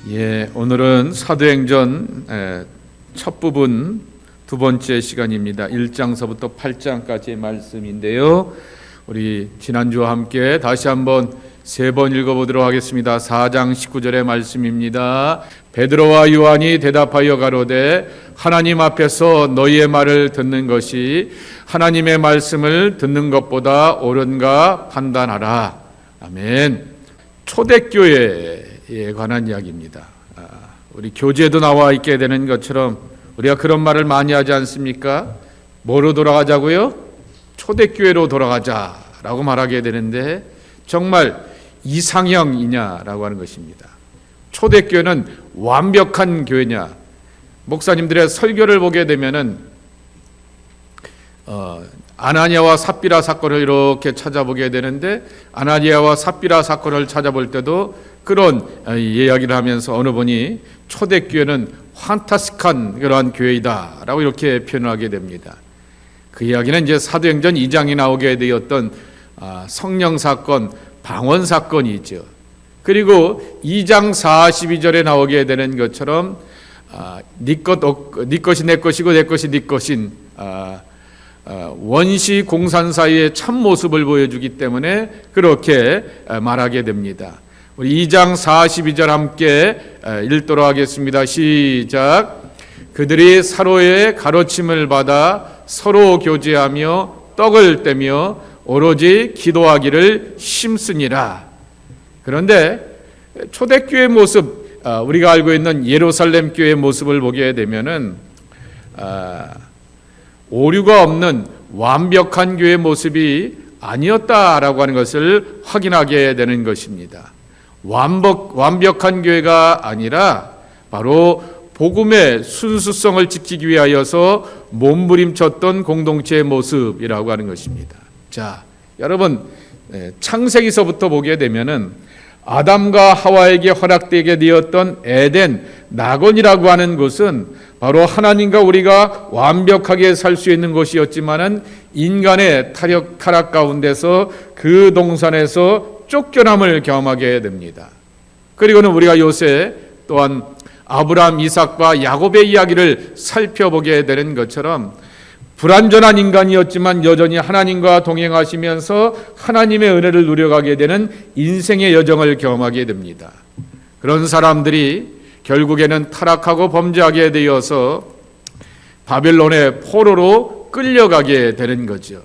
오늘은 사도행전 첫 부분 두 번째 시간입니다. 1장서부터 8장까지의 말씀인데요. 우리 지난주와 함께 다시 한번 세 번 읽어보도록 하겠습니다. 4장 19절의 말씀입니다. 베드로와 요한이 대답하여 가로되 하나님 앞에서 너희의 말을 듣는 것이 하나님의 말씀을 듣는 것보다 옳은가 판단하라. 아멘. 초대교회에 관한 이야기입니다. 우리 교재도 나와 있게 되는 것처럼 우리가 그런 말을 많이 하지 않습니까? 뭐로 돌아가자고요? 초대교회로 돌아가자라고 말하게 되는데 정말 이상형이냐라고 하는 것입니다. 초대교회는 완벽한 교회냐? 목사님들의 설교를 보게 되면은 아나니아와 삽비라 사건을 이렇게 찾아보게 되는데 아나니아와 삽비라 사건을 찾아볼 때도 그런 이야기를 하면서 어느 분이 초대교회는 판타스틱한 그러한 교회이다라고 이렇게 표현을 하게 됩니다. 그 이야기는 이제 사도행전 2장에 나오게 되었던 성령 사건, 방언 사건이죠. 그리고 2장 42절에 나오게 되는 것처럼 네 것이 내 것이고 내 것이 네 것인 원시 공산사회의 참모습을 보여주기 때문에 그렇게 말하게 됩니다. 우리 2장 42절 함께 읽도록 하겠습니다. 시작. 그들이 서로의 가르침을 받아 서로 교제하며 떡을 떼며 오로지 기도하기를 힘쓰니라. 그런데 초대교회 모습, 우리가 알고 있는 예루살렘 교회의 모습을 보게 되면은 오류가 없는 완벽한 교회의 모습이 아니었다라고 하는 것을 확인하게 되는 것입니다. 완벽한 교회가 아니라 바로 복음의 순수성을 지키기 위하여서 몸부림쳤던 공동체의 모습이라고 하는 것입니다. 자, 여러분 창세기서부터 보게 되면은 아담과 하와에게 허락되게 되었던 에덴 낙원이라고 하는 곳은 바로 하나님과 우리가 완벽하게 살 수 있는 곳이었지만은 인간의 타락 가운데서 그 동산에서 쫓겨남을 경험하게 됩니다. 그리고는 우리가 요새 또한 아브라함, 이삭과 야곱의 이야기를 살펴보게 되는 것처럼 불완전한 인간이었지만 여전히 하나님과 동행하시면서 하나님의 은혜를 누려가게 되는 인생의 여정을 경험하게 됩니다. 그런 사람들이 결국에는 타락하고 범죄하게 되어서 바벨론의 포로로 끌려가게 되는 거죠.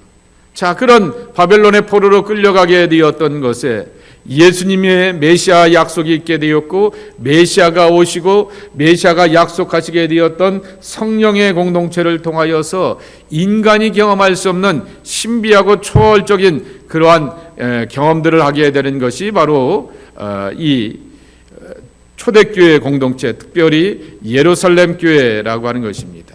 자, 그런 바벨론의 포로로 끌려가게 되었던 것에 예수님의 메시아 약속이 있게 되었고 메시아가 오시고 메시아가 약속하시게 되었던 성령의 공동체를 통하여서 인간이 경험할 수 없는 신비하고 초월적인 그러한 경험들을 하게 되는 것이 바로 이 초대교회 공동체, 특별히 예루살렘 교회라고 하는 것입니다.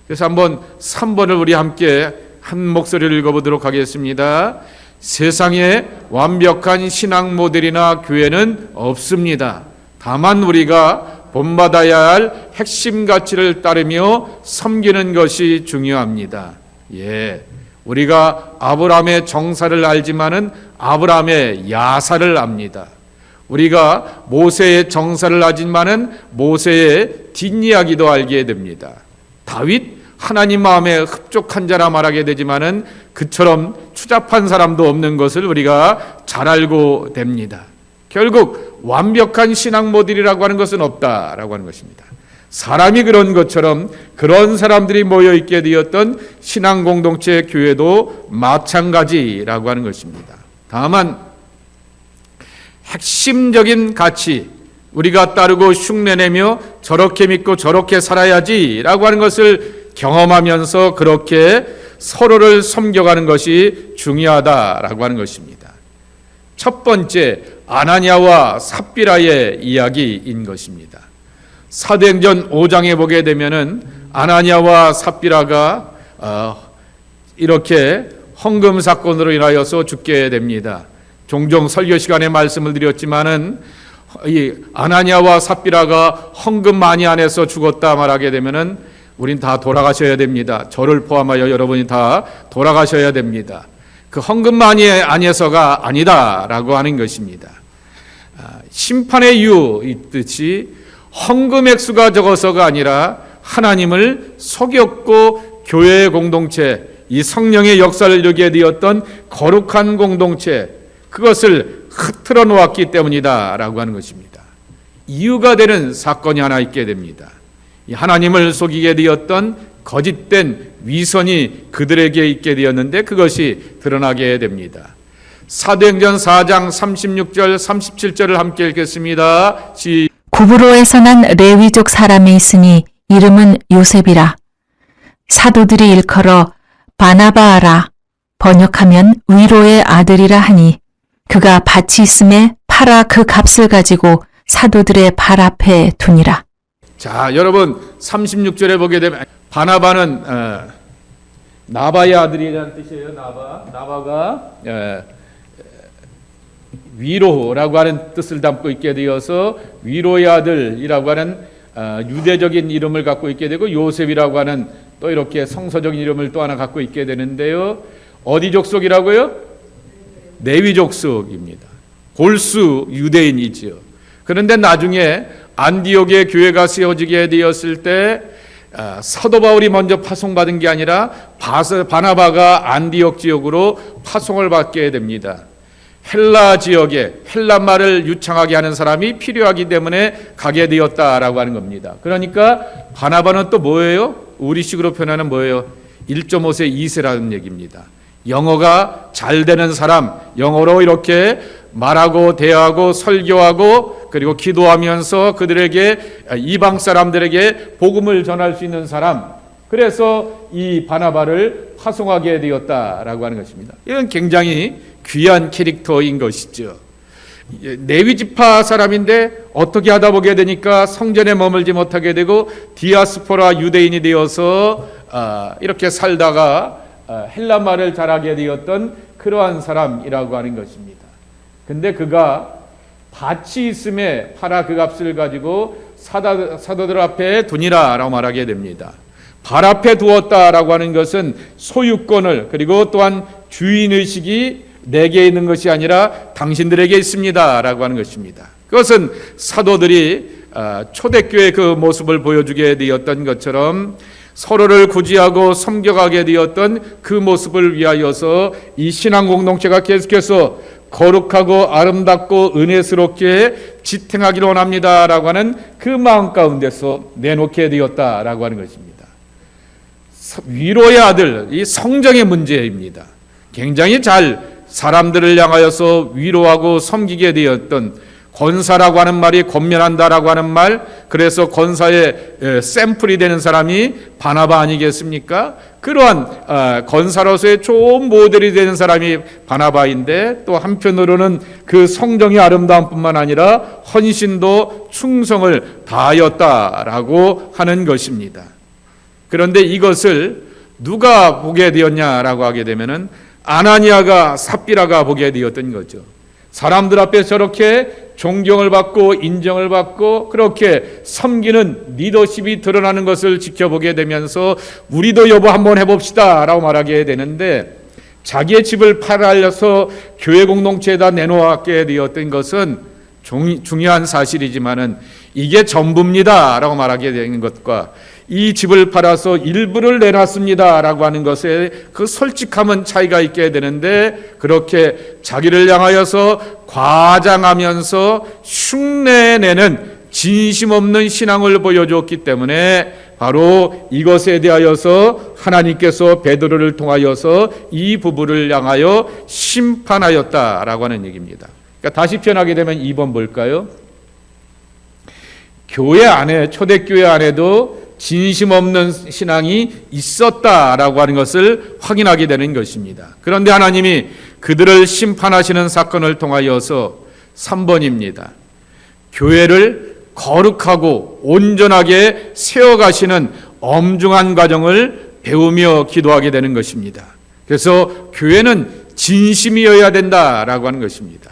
그래서 한번 3번을 우리 함께 한 목소리를 읽어보도록 하겠습니다. 세상에 완벽한 신앙 모델이나 교회는 없습니다. 다만 우리가 본받아야 할 핵심 가치를 따르며 섬기는 것이 중요합니다. 우리가 아브라함의 정사를 알지만은 아브라함의 야사를 압니다. 우리가 모세의 정사를 알지만은 모세의 뒷이야기도 알게 됩니다. 다윗 하나님 마음에 흡족한 자라 말하게 되지만은 그처럼 추잡한 사람도 없는 것을 우리가 잘 알고 됩니다. 결국 완벽한 신앙 모델이라고 하는 것은 없다라고 하는 것입니다. 사람이 그런 것처럼 그런 사람들이 모여 있게 되었던 신앙 공동체 교회도 마찬가지라고 하는 것입니다. 다만 핵심적인 가치, 우리가 따르고 흉내내며 저렇게 믿고 저렇게 살아야지라고 하는 것을 경험하면서 그렇게 서로를 섬겨가는 것이 중요하다라고 하는 것입니다. 첫 번째, 아나니아와 삽비라의 이야기인 것입니다. 사도행전 5장에 보게 되면은 아나니아와 삽비라가 이렇게 헌금 사건으로 인하여서 죽게 됩니다. 종종 설교 시간에 말씀을 드렸지만은 이 아나니아와 삽비라가 헌금 많이 안 해서 죽었다 말하게 되면은 우린 다 돌아가셔야 됩니다. 저를 포함하여 여러분이 다 돌아가셔야 됩니다. 그 헌금 많이 안 해서가 아니다라고 하는 것입니다. 심판의 이유 있듯이 헌금 액수가 적어서가 아니라 하나님을 속였고 교회의 공동체, 이 성령의 역사를 이루게 되었던 거룩한 공동체, 그것을 흐트러 놓았기 때문이다라고 하는 것입니다. 이유가 되는 사건이 하나 있게 됩니다. 이 하나님을 속이게 되었던 거짓된 위선이 그들에게 있게 되었는데 그것이 드러나게 됩니다. 사도행전 4장 36절 37절을 함께 읽겠습니다. 구브로에서 난 레위족 사람이 있으니 이름은 요셉이라. 사도들이 일컬어 바나바라, 번역하면 위로의 아들이라 하니 그가 밭이 있음에 팔아 그 값을 가지고 사도들의 발 앞에 두니라. 자, 여러분 36절에 보게 되면 바나바는 나바의 아들이라는 뜻이에요. 나바가 위로라고 하는 뜻을 담고 있게 되어서 위로의 아들이라고 하는 유대적인 이름을 갖고 있게 되고, 요셉이라고 하는 또 이렇게 성서적인 이름을 또 하나 갖고 있게 되는데요. 어디 족속이라고요? 레위 족속입니다. 골수 유대인이지요. 그런데 나중에 안디옥의 교회가 세워지게 되었을 때 사도 바울이 먼저 파송받은 게 아니라 바나바가 안디옥 지역으로 파송을 받게 됩니다. 헬라 지역에 헬라말을 유창하게 하는 사람이 필요하기 때문에 가게 되었다라고 하는 겁니다. 그러니까 바나바는 또 뭐예요? 우리식으로 표현하는 뭐예요? 1.5세 2세라는 얘기입니다. 영어가 잘 되는 사람, 영어로 이렇게 말하고 대하고 설교하고 그리고 기도하면서 그들에게, 이방 사람들에게 복음을 전할 수 있는 사람, 그래서 이 바나바를 파송하게 되었다라고 하는 것입니다. 이건 굉장히 귀한 캐릭터인 것이죠. 레위 지파 사람인데 어떻게 하다 보게 되니까 성전에 머물지 못하게 되고 디아스포라 유대인이 되어서 이렇게 살다가 헬라 말을 잘하게 되었던 그러한 사람이라고 하는 것입니다. 근데 그가 밭이 있음에 팔아 그 값을 가지고 사도들 앞에 두니라 라고 말하게 됩니다. 발 앞에 두었다라고 하는 것은 소유권을, 그리고 또한 주인의식이 내게 있는 것이 아니라 당신들에게 있습니다 라고 하는 것입니다. 그것은 사도들이 초대교회의 그 모습을 보여주게 되었던 것처럼 서로를 구제하고 섬겨가게 되었던 그 모습을 위하여서 이 신앙 공동체가 계속해서 거룩하고 아름답고 은혜스럽게 지탱하기를 원합니다 라고 하는 그 마음 가운데서 내놓게 되었다라고 하는 것입니다. 위로의 아들, 이 성정의 문제입니다. 굉장히 잘 사람들을 향하여서 위로하고 섬기게 되었던, 권사라고 하는 말이 권면한다라고 하는 말, 그래서 권사의 샘플이 되는 사람이 바나바 아니겠습니까? 그러한 권사로서의 좋은 모델이 되는 사람이 바나바인데, 또 한편으로는 그 성정의 아름다움뿐만 아니라 헌신도 충성을 다하였다라고 하는 것입니다. 그런데 이것을 누가 보게 되었냐라고 하게 되면은 아나니아가 삽비라가 보게 되었던 거죠. 사람들 앞에 저렇게 존경을 받고 인정을 받고 그렇게 섬기는 리더십이 드러나는 것을 지켜보게 되면서 우리도 여보 한번 해봅시다 라고 말하게 되는데, 자기의 집을 팔아서 교회 공동체에다 내놓게 되었던 것은 중요한 사실이지만은 이게 전부입니다 라고 말하게 되는 것과 이 집을 팔아서 일부를 내놨습니다 라고 하는 것에 그 솔직함은 차이가 있게 되는데, 그렇게 자기를 향하여서 과장하면서 흉내내는 진심 없는 신앙을 보여줬기 때문에 바로 이것에 대하여서 하나님께서 베드로를 통하여서 이 부부를 향하여 심판하였다라고 하는 얘기입니다. 그러니까 다시 표현하게 되면 2번 볼까요? 교회 안에, 초대교회 안에도 진심 없는 신앙이 있었다라고 하는 것을 확인하게 되는 것입니다. 그런데 하나님이 그들을 심판하시는 사건을 통하여서 3번입니다. 교회를 거룩하고 온전하게 세워가시는 엄중한 과정을 배우며 기도하게 되는 것입니다. 그래서 교회는 진심이어야 된다라고 하는 것입니다.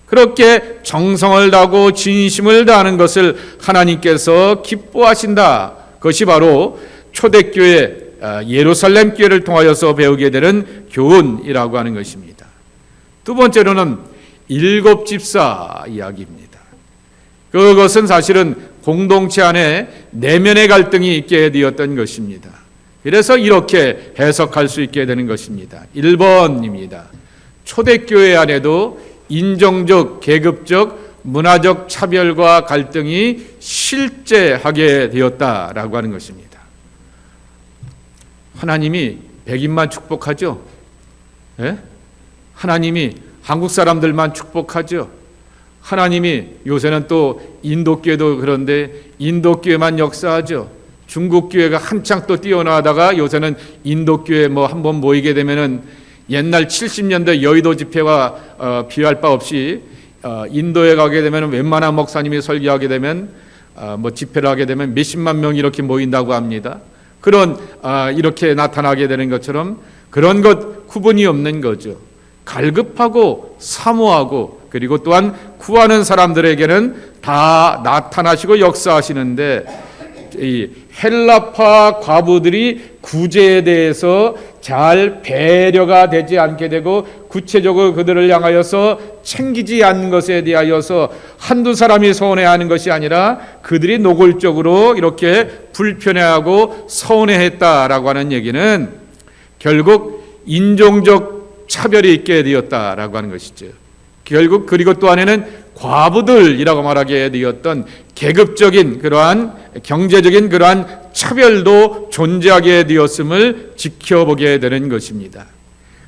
그렇게 정성을 다하고 진심을 다하는 것을 하나님께서 기뻐하신다. 그것이 바로 초대교회 예루살렘 교회를 통하여서 배우게 되는 교훈이라고 하는 것입니다. 두 번째로는 7 집사 이야기입니다. 그것은 사실은 공동체 안에 내면의 갈등이 있게 되었던 것입니다. 그래서 이렇게 해석할 수 있게 되는 것입니다. 1번입니다. 초대교회 안에도 인종적, 계급적, 문화적 차별과 갈등이 실제하게 되었다라고 하는 것입니다. 하나님이 백인만 축복하죠? 예? 하나님이 한국 사람들만 축복하죠? 하나님이 요새는 또 인도교회도 그런데 인도교회만 역사하죠? 중국교회가 한창 또 뛰어나다가 요새는 인도교회 한번 모이게 되면은 옛날 70년대 여의도 집회와 비할 바 없이 인도에 가게 되면 웬만한 목사님이 설교하게 되면 집회를 하게 되면 몇십만 명이 이렇게 모인다고 합니다. 그런 이렇게 나타나게 되는 것처럼 그런 것 구분이 없는 거죠. 갈급하고 사모하고 그리고 또한 구하는 사람들에게는 다 나타나시고 역사하시는데 이 헬라파 과부들이 구제에 대해서 잘 배려가 되지 않게 되고 구체적으로 그들을 향하여서 챙기지 않는 것에 대하여서 한두 사람이 서운해하는 것이 아니라 그들이 노골적으로 이렇게 불편해하고 서운해했다라고 하는 얘기는 결국 인종적 차별이 있게 되었다라고 하는 것이죠. 결국 그리고 또 안에는 과부들이라고 말하게 되었던 계급적인 그러한 경제적인 그러한 차별도 존재하게 되었음을 지켜보게 되는 것입니다.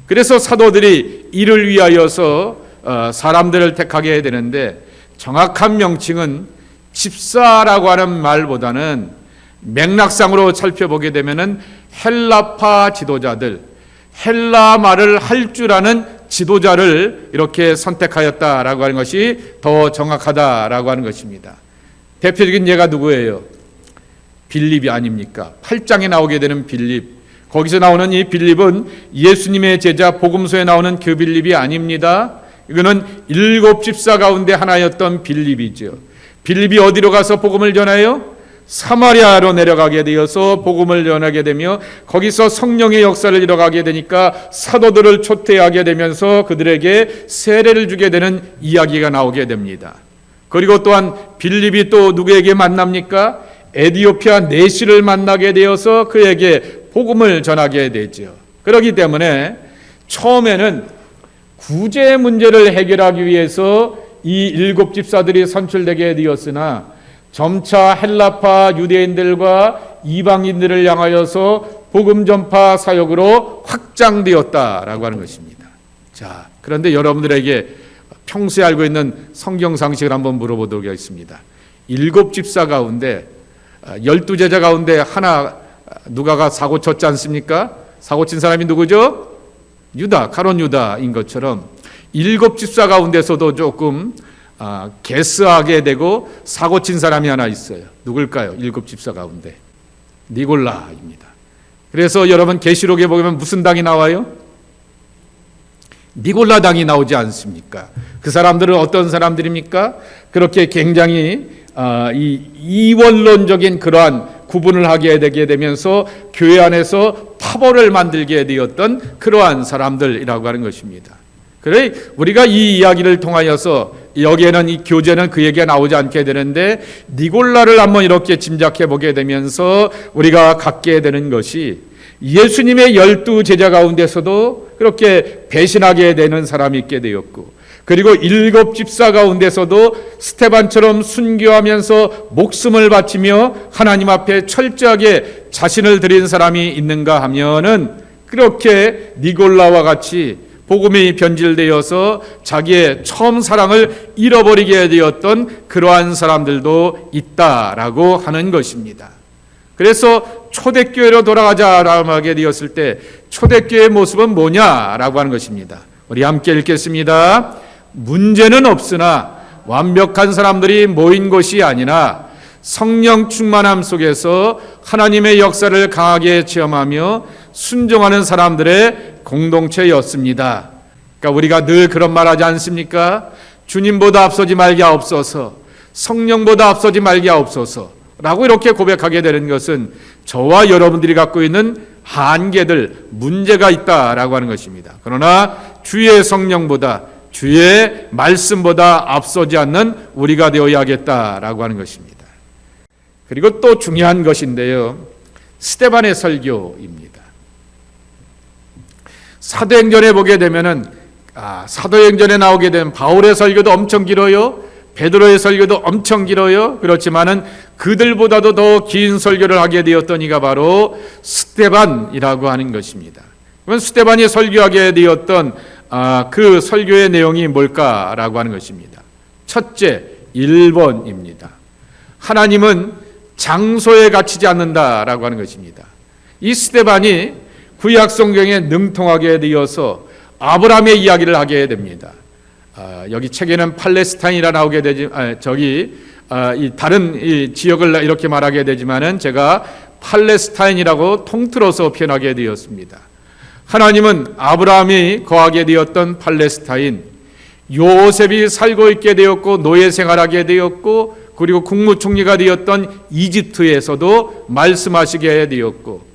그래서 사도들이 이를 위하여서 사람들을 택하게 되는데 정확한 명칭은 집사라고 하는 말보다는 맥락상으로 살펴보게 되면은 헬라파 지도자들, 헬라 말을 할 줄 아는 지도자를 이렇게 선택하였다라고 하는 것이 더 정확하다라고 하는 것입니다. 대표적인 예가 누구예요? 빌립이 아닙니까? 8장에 나오게 되는 빌립. 거기서 나오는 이 빌립은 예수님의 제자 복음서에 나오는 그 빌립이 아닙니다. 이거는 7 집사 가운데 하나였던 빌립이죠. 빌립이 어디로 가서 복음을 전해요? 사마리아로 내려가게 되어서 복음을 전하게 되며 거기서 성령의 역사를 이뤄가게 되니까 사도들을 초대하게 되면서 그들에게 세례를 주게 되는 이야기가 나오게 됩니다. 그리고 또한 빌립이 또 누구에게 만납니까? 에디오피아 내시를 만나게 되어서 그에게 복음을 전하게 되죠. 그렇기 때문에 처음에는 구제 문제를 해결하기 위해서 이 7 집사들이 선출되게 되었으나 점차 헬라파 유대인들과 이방인들을 향하여서 복음 전파 사역으로 확장되었다라고 하는 것입니다. 자, 그런데 여러분들에게 평소에 알고 있는 성경 상식을 한번 물어보도록 하겠습니다. 7 집사 가운데 12제자 가운데 하나 누가가 사고 쳤지 않습니까? 사고 친 사람이 누구죠? 유다, 가론 유다인 것처럼 7 집사 가운데서도 조금 개스하게 되고 사고 친 사람이 하나 있어요. 누굴까요? 7 집사 가운데 니골라입니다. 그래서 여러분 계시록에 보면 무슨 당이 나와요? 니골라 당이 나오지 않습니까? 그 사람들은 어떤 사람들입니까? 그렇게 굉장히 이 이원론적인 그러한 구분을 하게 되게 되면서 교회 안에서 파벌을 만들게 되었던 그러한 사람들이라고 하는 것입니다. 그래 우리가 이 이야기를 통하여서 여기에는 이 교제는 그 얘기가 나오지 않게 되는데 니골라를 한번 이렇게 짐작해 보게 되면서 우리가 갖게 되는 것이 예수님의 12 제자 가운데서도 그렇게 배신하게 되는 사람이 있게 되었고 그리고 7 집사 가운데서도 스테반처럼 순교하면서 목숨을 바치며 하나님 앞에 철저하게 자신을 드린 사람이 있는가 하면은 그렇게 니골라와 같이 복음이 변질되어서 자기의 처음 사랑을 잃어버리게 되었던 그러한 사람들도 있다라고 하는 것입니다. 그래서 초대교회로 돌아가자라고 하게 되었을 때 초대교회의 모습은 뭐냐라고 하는 것입니다. 우리 함께 읽겠습니다. 문제는 없으나 완벽한 사람들이 모인 곳이 아니라 성령 충만함 속에서 하나님의 역사를 강하게 체험하며 순종하는 사람들의 공동체였습니다. 그러니까 우리가 늘 그런 말 하지 않습니까? 주님보다 앞서지 말게 하옵소서, 성령보다 앞서지 말게 하옵소서 라고 이렇게 고백하게 되는 것은 저와 여러분들이 갖고 있는 한계들, 문제가 있다라고 하는 것입니다. 그러나 주의 성령보다 주의 말씀보다 앞서지 않는 우리가 되어야겠다라고 하는 것입니다. 그리고 또 중요한 것인데요. 스데반의 설교입니다. 사도행전에 보게 되면은 사도행전에 나오게 된 바울의 설교도 엄청 길어요. 베드로의 설교도 엄청 길어요. 그렇지만은 그들보다도 더 긴 설교를 하게 되었던 이가 바로 스데반이라고 하는 것입니다. 그러면 스데반이 설교하게 되었던 그 설교의 내용이 뭘까라고 하는 것입니다. 첫째, 1번입니다. 하나님은 장소에 갇히지 않는다라고 하는 것입니다. 이 스데반이 구약 성경에 능통하게 되어서 아브라함의 이야기를 하게 됩니다. 여기 책에는 팔레스타인이라 나오게 되지, 이 다른 이 지역을 이렇게 말하게 되지만은 제가 팔레스타인이라고 통틀어서 표현하게 되었습니다. 하나님은 아브라함이 거하게 되었던 팔레스타인, 요셉이 살고 있게 되었고 노예 생활하게 되었고, 그리고 국무총리가 되었던 이집트에서도 말씀하시게 되었고,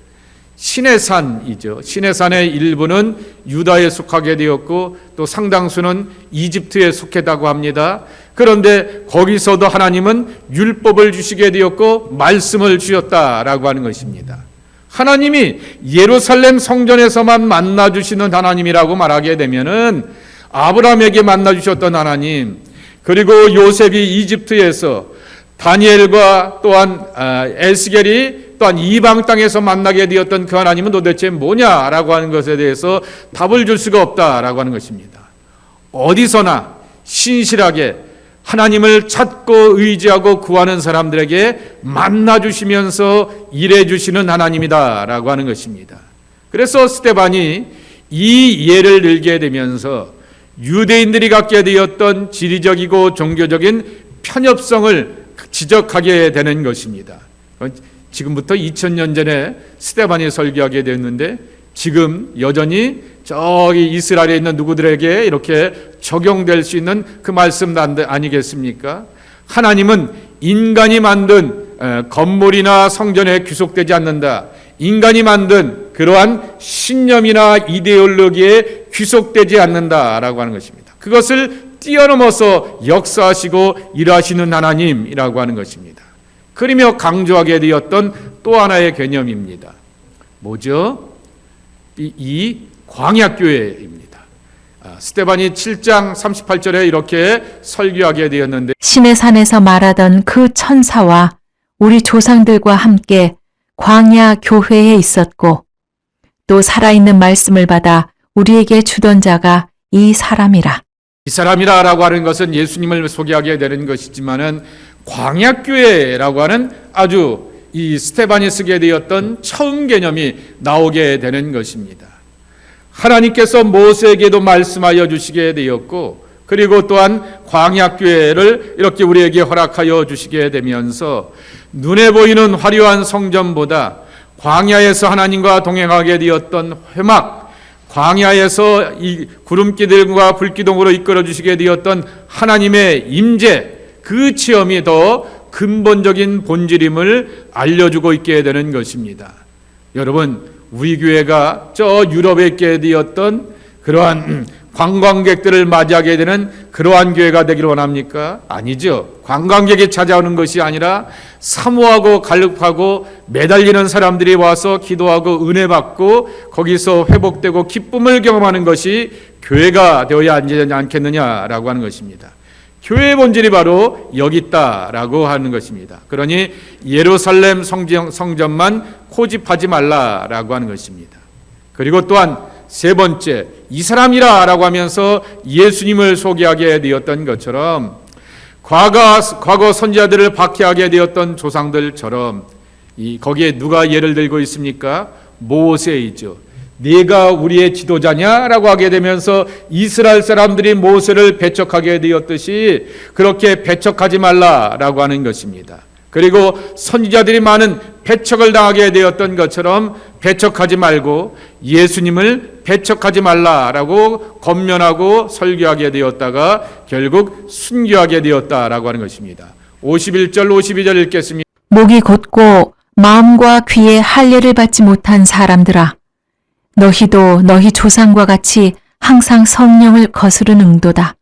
시내산이죠. 시내산의 일부는 유다에 속하게 되었고 또 상당수는 이집트에 속했다고 합니다. 그런데 거기서도 하나님은 율법을 주시게 되었고 말씀을 주셨다라고 하는 것입니다. 하나님이 예루살렘 성전에서만 만나 주시는 하나님이라고 말하게 되면은 아브라함에게 만나 주셨던 하나님, 그리고 요셉이 이집트에서 다니엘과 또한 에스겔이 또한 이방 땅에서 만나게 되었던 그 하나님은 도대체 뭐냐라고 하는 것에 대해서 답을 줄 수가 없다라고 하는 것입니다. 어디서나 신실하게 하나님을 찾고 의지하고 구하는 사람들에게 만나 주시면서 일해 주시는 하나님이다라고 하는 것입니다. 그래서 스데반이 이 예를 들게 되면서 유대인들이 갖게 되었던 지리적이고 종교적인 편협성을 지적하게 되는 것입니다. 지금부터 2000년 전에 스데반이 설교하게 되었는데 지금 여전히 저기 이스라엘에 있는 누구들에게 이렇게 적용될 수 있는 그 말씀 아니겠습니까? 하나님은 인간이 만든 건물이나 성전에 귀속되지 않는다. 인간이 만든 그러한 신념이나 이데올로기에 귀속되지 않는다라고 하는 것입니다. 그것을 뛰어넘어서 역사하시고 일하시는 하나님이라고 하는 것입니다. 그러며 강조하게 되었던 또 하나의 개념입니다. 뭐죠? 이 광야교회입니다. 스데반이 7장 38절에 이렇게 설교하게 되었는데, 시내산에서 말하던 그 천사와 우리 조상들과 함께 광야 교회에 있었고 또 살아있는 말씀을 받아 우리에게 주던 자가 이 사람이라. 이 사람이라고 하는 것은 예수님을 소개하게 되는 것이지만은 광야교회라고 하는 아주 이 스데반이 쓰게 되었던 처음 개념이 나오게 되는 것입니다. 하나님께서 모세에게도 말씀하여 주시게 되었고, 그리고 또한 광야교회를 이렇게 우리에게 허락하여 주시게 되면서 눈에 보이는 화려한 성전보다 광야에서 하나님과 동행하게 되었던 회막, 광야에서 이 구름기들과 불기둥으로 이끌어 주시게 되었던 하나님의 임재, 그 체험이 더 근본적인 본질임을 알려주고 있게 되는 것입니다. 여러분, 우리 교회가 저 유럽에 있게 되었던 그러한 관광객들을 맞이하게 되는 그러한 교회가 되기를 원합니까? 아니죠. 관광객이 찾아오는 것이 아니라 사모하고 갈급하고 매달리는 사람들이 와서 기도하고 은혜 받고 거기서 회복되고 기쁨을 경험하는 것이 교회가 되어야 하지 않겠느냐라고 하는 것입니다. 교회의 본질이 바로 여기 있다라고 하는 것입니다. 그러니 예루살렘 성전만 고집하지 말라라고 하는 것입니다. 그리고 또한 세 번째, 이 사람이라라고 하면서 예수님을 소개하게 되었던 것처럼 과거 선지자들을 박해하게 되었던 조상들처럼 거기에 누가 예를 들고 있습니까? 모세이죠. 네가 우리의 지도자냐라고 하게 되면서 이스라엘 사람들이 모세를 배척하게 되었듯이 그렇게 배척하지 말라라고 하는 것입니다. 그리고 선지자들이 많은 배척을 당하게 되었던 것처럼 배척하지 말고 예수님을 배척하지 말라라고 권면하고 설교하게 되었다가 결국 순교하게 되었다라고 하는 것입니다. 51절 52절 읽겠습니다. 목이 곧고 마음과 귀에 할례를 받지 못한 사람들아, 너희도 너희 조상과 같이 항상 성령을 거스른 응도다.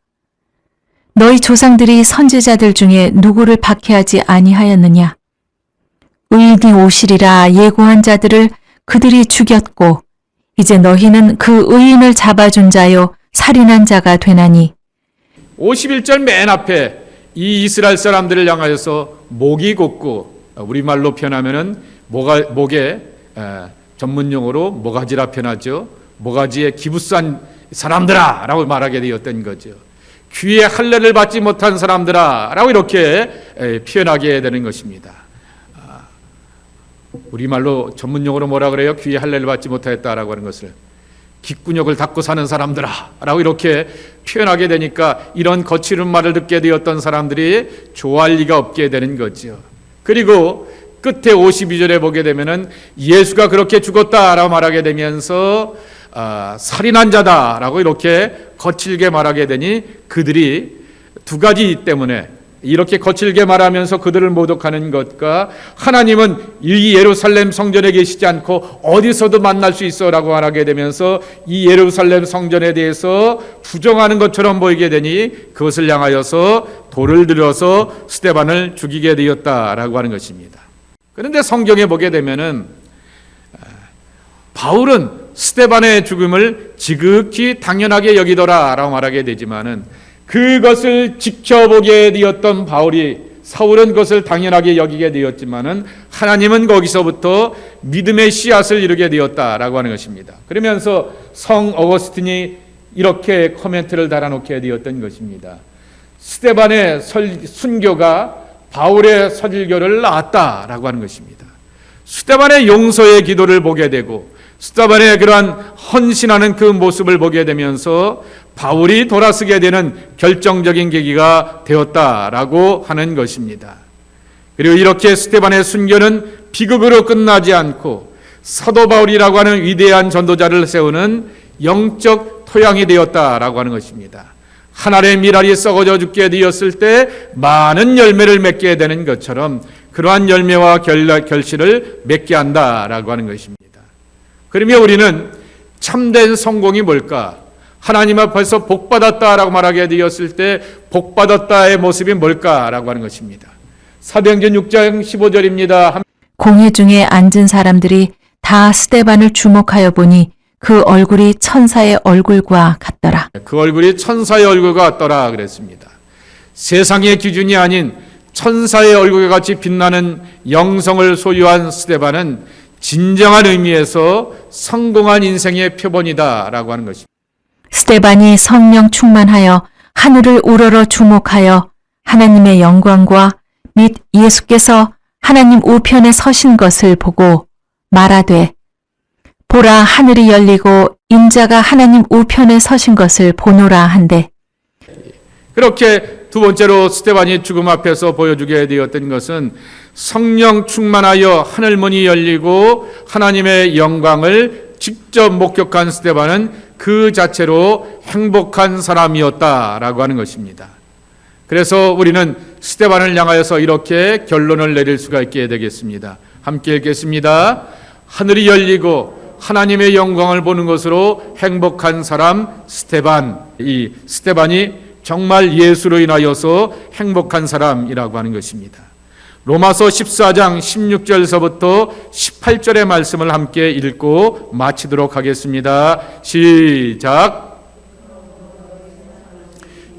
너희 조상들이 선지자들 중에 누구를 박해하지 아니하였느냐? 의인이 오시리라 예고한 자들을 그들이 죽였고 이제 너희는 그 의인을 잡아준 자요 살인한 자가 되나니 51절 맨 앞에 이 이스라엘 사람들을 향하여서 목이 곧고 우리말로 표현하면은 목에 전문 용어로 모가지라 표현하죠. 모가지에 기부싼 사람들아 라고 말하게 되었던 거죠. 귀에 할례를 받지 못한 사람들아 라고 이렇게 표현하게 되는 것입니다. 우리말로 전문 용어로 뭐라 그래요? 귀에 할례를 받지 못하였다라고 하는 것을 귓구녕을 닫고 사는 사람들아 라고 이렇게 표현하게 되니까 이런 거칠은 말을 듣게 되었던 사람들이 좋아할 리가 없게 되는 거죠. 그리고 끝에 52절에 보게 되면은 예수가 그렇게 죽었다라고 말하게 되면서 살인한 자다라고 이렇게 거칠게 말하게 되니 그들이 두 가지 때문에 이렇게 거칠게 말하면서 그들을 모독하는 것과 하나님은 이 예루살렘 성전에 계시지 않고 어디서도 만날 수 있어라고 말하게 되면서 이 예루살렘 성전에 대해서 부정하는 것처럼 보이게 되니 그것을 향하여서 돌을 들어서 스데반을 죽이게 되었다라고 하는 것입니다. 그런데 성경에 보게 되면은 바울은 스데반의 죽음을 지극히 당연하게 여기더라라고 말하게 되지만은 그것을 지켜보게 되었던 사울은 그것을 당연하게 여기게 되었지만은 하나님은 거기서부터 믿음의 씨앗을 이루게 되었다라고 하는 것입니다. 그러면서 성 어거스틴이 이렇게 코멘트를 달아놓게 되었던 것입니다. 스데반의 순교가 바울의 설교를 낳았다라고 하는 것입니다. 스데반의 용서의 기도를 보게 되고 스데반의 그러한 헌신하는 그 모습을 보게 되면서 바울이 돌아서게 되는 결정적인 계기가 되었다라고 하는 것입니다. 그리고 이렇게 스데반의 순교는 비극으로 끝나지 않고 사도 바울이라고 하는 위대한 전도자를 세우는 영적 토양이 되었다라고 하는 것입니다. 한 알의 밀알이 썩어져 죽게 되었을 때 많은 열매를 맺게 되는 것처럼 그러한 열매와 결실을 맺게 한다라고 하는 것입니다. 그러면 우리는 참된 성공이 뭘까? 하나님 앞에서 복받았다라고 말하게 되었을 때 복받았다의 모습이 뭘까라고 하는 것입니다. 사도행전 6장 15절입니다. 공회 중에 앉은 사람들이 다 스데반을 주목하여 보니 그 얼굴이 천사의 얼굴과 같더라. 그 얼굴이 천사의 얼굴과 같더라 그랬습니다. 세상의 기준이 아닌 천사의 얼굴과 같이 빛나는 영성을 소유한 스데반은 진정한 의미에서 성공한 인생의 표본이다라고 하는 것입니다. 스데반이 성령 충만하여 하늘을 우러러 주목하여 하나님의 영광과 및 예수께서 하나님 우편에 서신 것을 보고 말하되 보라 하늘이 열리고 인자가 하나님 우편에 서신 것을 보노라 한대. 그렇게 두 번째로 스데반이 죽음 앞에서 보여주게 되었던 것은 성령 충만하여 하늘문이 열리고 하나님의 영광을 직접 목격한 스데반은 그 자체로 행복한 사람이었다라고 하는 것입니다. 그래서 우리는 스데반을 향하여서 이렇게 결론을 내릴 수가 있게 되겠습니다. 함께 읽겠습니다. 하늘이 열리고 하나님의 영광을 보는 것으로 행복한 사람 스데반. 이 스데반이 정말 예수로 인하여서 행복한 사람이라고 하는 것입니다. 로마서 14장 16절서부터 18절의 말씀을 함께 읽고 마치도록 하겠습니다. 시작.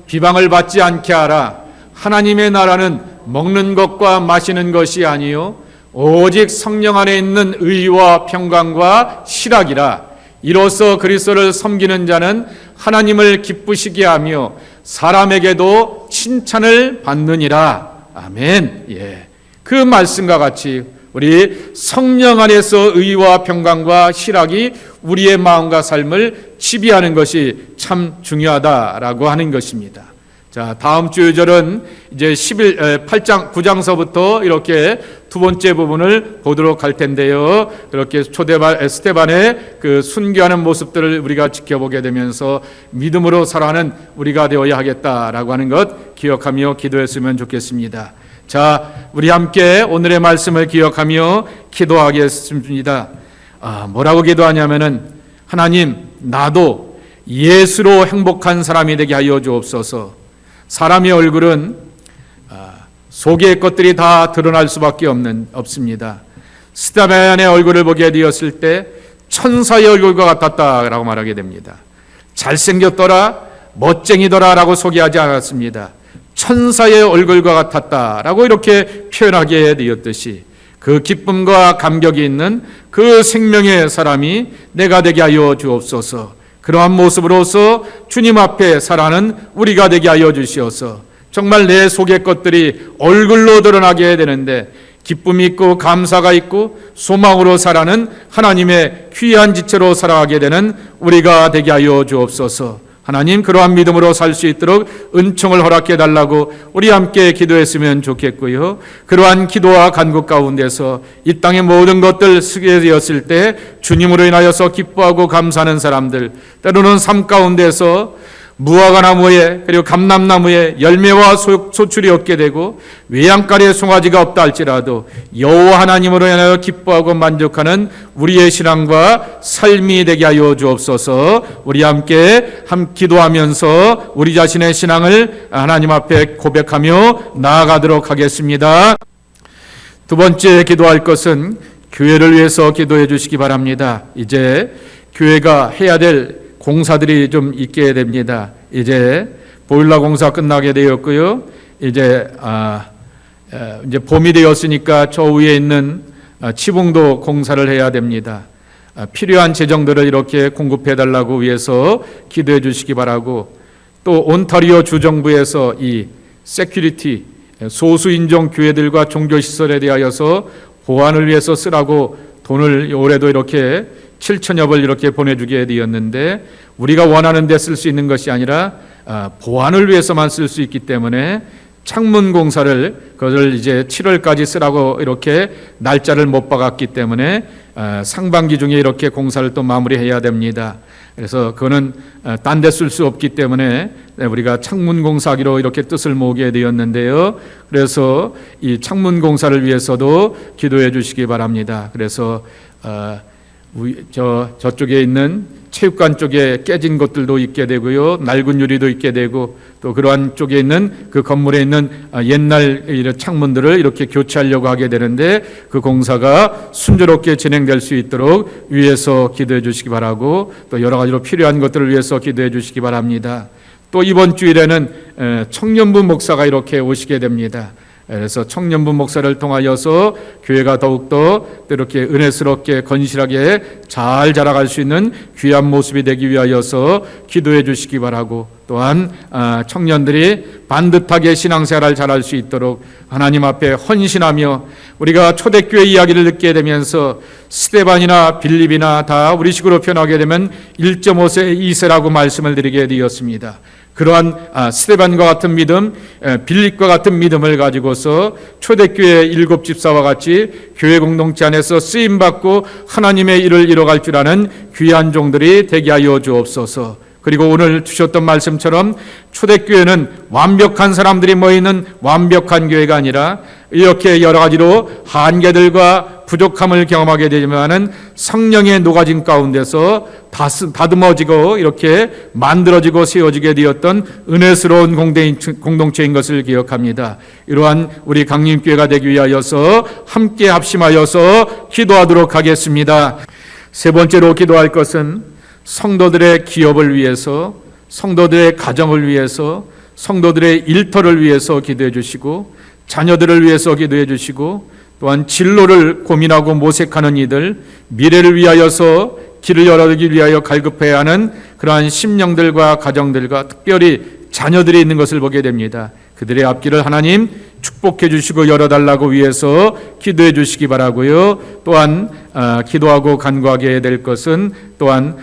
비방을 받지 않게 하라. 하나님의 나라는 먹는 것과 마시는 것이 아니요 오직 성령 안에 있는 의와 평강과 실학이라. 이로써 그리스도를 섬기는 자는 하나님을 기쁘시게 하며 사람에게도 칭찬을 받느니라. 아멘. 예. 그 말씀과 같이 우리 성령 안에서 의와 평강과 실학이 우리의 마음과 삶을 지배하는 것이 참 중요하다라고 하는 것입니다. 자, 다음 주 요절은 이제 8장 9장서부터 이렇게 두 번째 부분을 보도록 할 텐데요. 그렇게 스데반의 그 순교하는 모습들을 우리가 지켜보게 되면서 믿음으로 살아가는 우리가 되어야 하겠다라고 하는 것 기억하며 기도했으면 좋겠습니다. 자, 우리 함께 오늘의 말씀을 기억하며 기도하겠습니다. 뭐라고 기도하냐면은 하나님, 나도 예수로 행복한 사람이 되게 하여 주옵소서. 사람의 얼굴은 속의 것들이 다 드러날 수밖에 없습니다. 스데반의 얼굴을 보게 되었을 때 천사의 얼굴과 같았다라고 말하게 됩니다. 잘생겼더라, 멋쟁이더라라고 소개하지 않았습니다. 천사의 얼굴과 같았다라고 이렇게 표현하게 되었듯이 그 기쁨과 감격이 있는 그 생명의 사람이 내가 되게 하여 주옵소서. 그러한 모습으로서 주님 앞에 살아가는 우리가 되게 하여 주시옵소서. 정말 내 속의 것들이 얼굴로 드러나게 되는데 기쁨이 있고 감사가 있고 소망으로 살아가는 하나님의 귀한 지체로 살아가게 되는 우리가 되게 하여 주옵소서. 하나님, 그러한 믿음으로 살 수 있도록 은총을 허락해 달라고 우리 함께 기도했으면 좋겠고요. 그러한 기도와 간구 가운데서 이 땅의 모든 것들 쓰게 되었을 때 주님으로 인하여서 기뻐하고 감사하는 사람들, 때로는 삶 가운데서 무화과 나무에 그리고 감람나무에 열매와 소출이 없게 되고 외양간에 송아지가 없다 할지라도 여호와 하나님으로 인하여 기뻐하고 만족하는 우리의 신앙과 삶이 되게 하여 주옵소서. 우리 함께 기도하면서 우리 자신의 신앙을 하나님 앞에 고백하며 나아가도록 하겠습니다. 두 번째 기도할 것은 교회를 위해서 기도해 주시기 바랍니다. 이제 교회가 해야 될 공사들이 좀 있게 됩니다. 이제 보일러 공사 끝나게 되었고요. 이제 봄이 되었으니까 저 위에 있는 지붕도 공사를 해야 됩니다. 필요한 재정들을 이렇게 공급해 달라고 위해서 기도해 주시기 바라고, 또 온타리오 주정부에서 이 세큐리티 소수인종 교회들과 종교시설에 대하여서 보안을 위해서 쓰라고 돈을 올해도 이렇게 7천여 불 이렇게 보내주게 되었는데, 우리가 원하는 데 쓸 수 있는 것이 아니라 보안을 위해서만 쓸 수 있기 때문에 창문 공사를 그것을 이제 7월까지 쓰라고 이렇게 날짜를 못 박았기 때문에 상반기 중에 이렇게 공사를 또 마무리해야 됩니다. 그래서 그거는 딴 데 쓸 수 없기 때문에 우리가 창문 공사하기로 이렇게 뜻을 모으게 되었는데요. 그래서 이 창문 공사를 위해서도 기도해 주시기 바랍니다. 그래서 저쪽에 있는 체육관 쪽에 깨진 것들도 있게 되고요, 낡은 유리도 있게 되고, 또 그러한 쪽에 있는 그 건물에 있는 옛날 창문들을 이렇게 교체하려고 하게 되는데 그 공사가 순조롭게 진행될 수 있도록 위해서 기도해 주시기 바라고, 또 여러 가지로 필요한 것들을 위해서 기도해 주시기 바랍니다. 또 이번 주일에는 청년부 목사가 이렇게 오시게 됩니다. 그래서 청년부 목사를 통하여서 교회가 더욱더 이렇게 은혜스럽게 건실하게 잘 자라갈 수 있는 귀한 모습이 되기 위하여서 기도해 주시기 바라고, 또한 청년들이 반듯하게 신앙생활을 잘할 수 있도록 하나님 앞에 헌신하며, 우리가 초대교회 이야기를 듣게 되면서 스데반이나 빌립이나 다 우리식으로 표현하게 되면 1.5세 2세라고 말씀을 드리게 되었습니다. 그러한 스데반과 같은 믿음, 빌립과 같은 믿음을 가지고서 초대교회 7집사와 같이 교회 공동체 안에서 쓰임받고 하나님의 일을 이뤄갈 줄 아는 귀한 종들이 되게 하여 주옵소서. 그리고 오늘 주셨던 말씀처럼 초대교회는 완벽한 사람들이 모이는 완벽한 교회가 아니라 이렇게 여러 가지로 한계들과 부족함을 경험하게 되지만은 성령의 녹아짐 가운데서 다듬어지고 이렇게 만들어지고 세워지게 되었던 은혜스러운 공동체인 것을 기억합니다. 이러한 우리 강림교회가 되기 위하여서 함께 합심하여서 기도하도록 하겠습니다. 세 번째로 기도할 것은 성도들의 기업을 위해서, 성도들의 가정을 위해서, 성도들의 일터를 위해서 기도해 주시고, 자녀들을 위해서 기도해 주시고, 또한 진로를 고민하고 모색하는 이들, 미래를 위하여서 길을 열어주기 위하여 갈급해야 하는 그러한 심령들과 가정들과 특별히 자녀들이 있는 것을 보게 됩니다. 그들의 앞길을 하나님 축복해 주시고 열어달라고 위해서 기도해 주시기 바라고요. 또한 기도하고 간구하게 될 것은 또한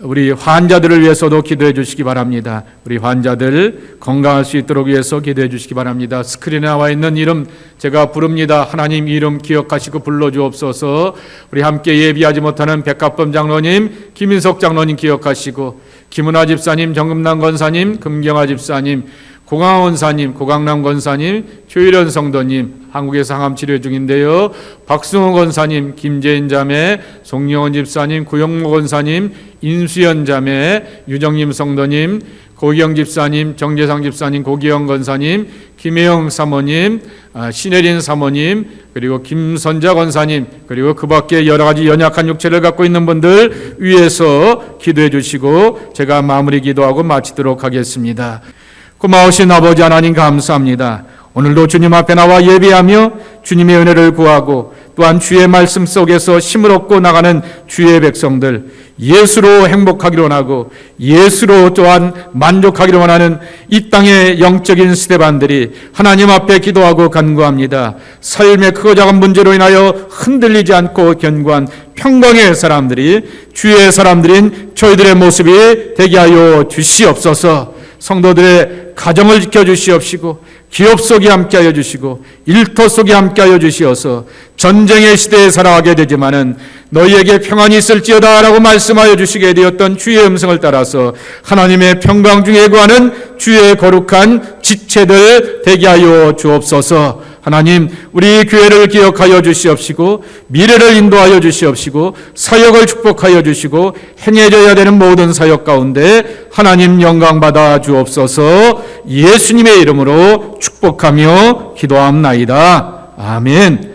우리 환자들을 위해서도 기도해 주시기 바랍니다. 우리 환자들 건강할 수 있도록 위해서 기도해 주시기 바랍니다. 스크린에 나와 있는 이름 제가 부릅니다. 하나님 이름 기억하시고 불러주옵소서. 우리 함께 예비하지 못하는 백합범 장로님, 김인석 장로님 기억하시고, 김은하 집사님, 정금남 권사님, 금경아 집사님, 고강원 사님, 고강남 권사님, 조일현 성도님, 한국에서 항암 치료 중인데요. 박승호 권사님, 김재인 자매, 송영원 집사님, 구영모 권사님, 인수연 자매, 유정님 성도님, 고기영 집사님, 정재상 집사님, 고기영 권사님, 김혜영 사모님, 신혜린 사모님, 그리고 김선자 권사님, 그리고 그 밖에 여러 가지 연약한 육체를 갖고 있는 분들 위해서 기도해 주시고 제가 마무리 기도하고 마치도록 하겠습니다. 고마우신 아버지 하나님 감사합니다. 오늘도 주님 앞에 나와 예배하며 주님의 은혜를 구하고 또한 주의 말씀 속에서 힘을 얻고 나가는 주의 백성들, 예수로 행복하기를 원하고 예수로 또한 만족하기를 원하는 이 땅의 영적인 스테반들이 하나님 앞에 기도하고 간구합니다. 삶의 크고 작은 문제로 인하여 흔들리지 않고 견고한 평강의 사람들이 주의 사람들인 저희들의 모습이 되게 하여 주시옵소서. 성도들의 가정을 지켜주시옵시고 기업 속에 함께하여 주시고 일터 속에 함께하여 주시어서 전쟁의 시대에 살아가게 되지만은 너희에게 평안이 있을지어다 라고 말씀하여 주시게 되었던 주의 음성을 따라서 하나님의 평강 중에 구하는 주의 거룩한 지체들 되게 하여 주옵소서. 하나님, 우리 교회를 기억하여 주시옵시고 미래를 인도하여 주시옵시고 사역을 축복하여 주시고 행해져야 되는 모든 사역 가운데 하나님 영광 받아 주옵소서. 예수님의 이름으로 축복하며 기도합나이다. 아멘.